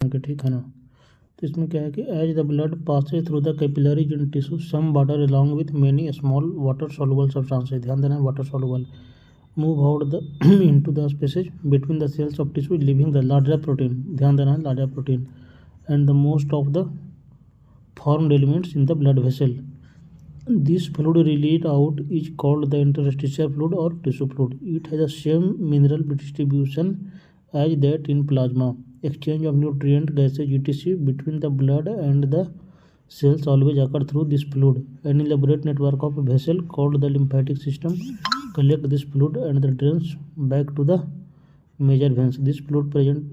के, ठीक है ना। तो इसमें क्या है कि as the blood passes through the capillaries in tissue some water along with many small water soluble substances, ध्यान देना है water soluble, move out the into the spaces between the cells of tissue living the larger protein, ध्यान देना है larger protein, and the most of the formed elements in the blood vessel. This fluid released out is called the interstitial fluid or tissue fluid. It has the same mineral distribution as that in plasma. Exchange of nutrient gases etc between the blood and the cells always occur through this fluid. An elaborate network of vessels called the lymphatic system collect this fluid and the drains back to the major veins. This fluid present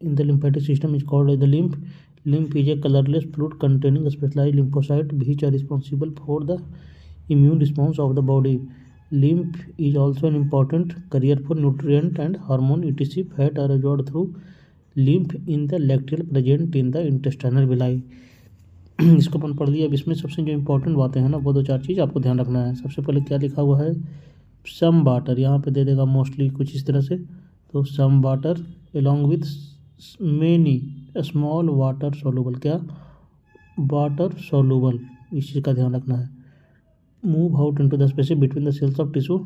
in the lymphatic system is called the lymph. Lymph is a colorless fluid containing specialized lymphocytes which are responsible for the immune response of the body. Lymph is also an important carrier for nutrient and hormone etc. Fat are absorbed through lymph in the lacteal present in the intestinal villi. इसको अपन पढ़ लिया। अब इसमें सबसे जो important बातें हैं ना वो दो चार चीज़ आपको ध्यान रखना है। सबसे पहले क्या लिखा हुआ है, सम वाटर, यहाँ पे दे देगा मोस्टली कुछ इस तरह से, तो some water along with many small water soluble, क्या वाटर सोलूबल, इस चीज़ का ध्यान रखना है। Move out into the space between the cells of tissue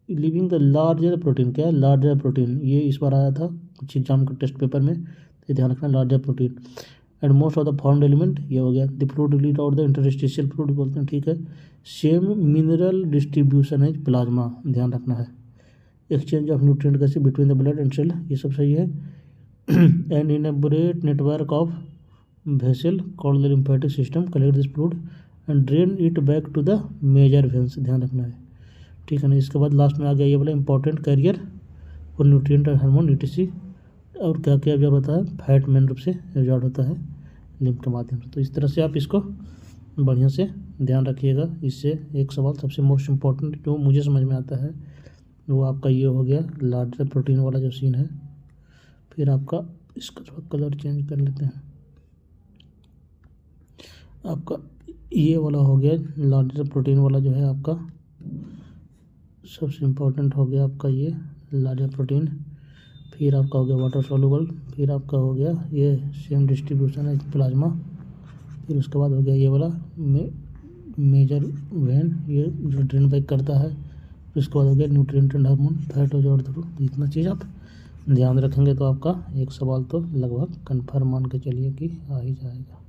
living the larger protein, क्या लार्जर प्रोटीन, ये इस बार आया था कुछ एग्जाम के टेस्ट पेपर में, तो ध्यान रखना larger protein, and most of the formed element, ये हो गया। The fluid release out the interstitial fluid बोलते हैं, ठीक है। सेम मिनरल डिस्ट्रीब्यूशन है प्लाज्मा, ध्यान रखना है। Exchange of nutrient gases between the blood and cell, ये सब सही है। An elaborate network of vessel called the lymphatic system collect this fluid and drain it back to the major veins, ध्यान रखना है, ठीक है ना। इसके बाद लास्ट में आ गया ये वाला इंपॉर्टेंट कैरियर और न्यूट्रिएंट और हार्मोन etc, और क्या क्या एब्जॉर्ब होता है, फैट मेन रूप से एब्जॉर्ब होता है लिम्फ के माध्यम से। तो इस तरह से आप इसको बढ़िया से ध्यान रखिएगा। इससे एक सवाल सबसे मोस्ट इम्पॉर्टेंट जो मुझे समझ में आता है वो आपका ये हो गया लार्जर प्रोटीन वाला जो सीन है। फिर आपका इसका थोड़ा कलर चेंज कर लेते हैं, आपका ये वाला हो गया लार्जर प्रोटीन वाला जो है आपका सबसे इम्पोर्टेंट हो गया आपका ये लार्जर प्रोटीन। फिर आपका हो गया वाटर सॉल्युबल, फिर आपका हो गया ये सेम डिस्ट्रीब्यूशन है प्लाज्मा, फिर उसके बाद हो गया ये वाला मेजर वेन, ये जो ड्रेन बैक करता है। फिर उसके बाद हो गया न्यूट्रिएंट एंड हार्मोन, फैट और जोड़ थ्रू। इतना चीज़ आप ध्यान रखेंगे तो आपका एक सवाल तो लगभग कन्फर्म मान के चलिए कि आ ही जाएगा।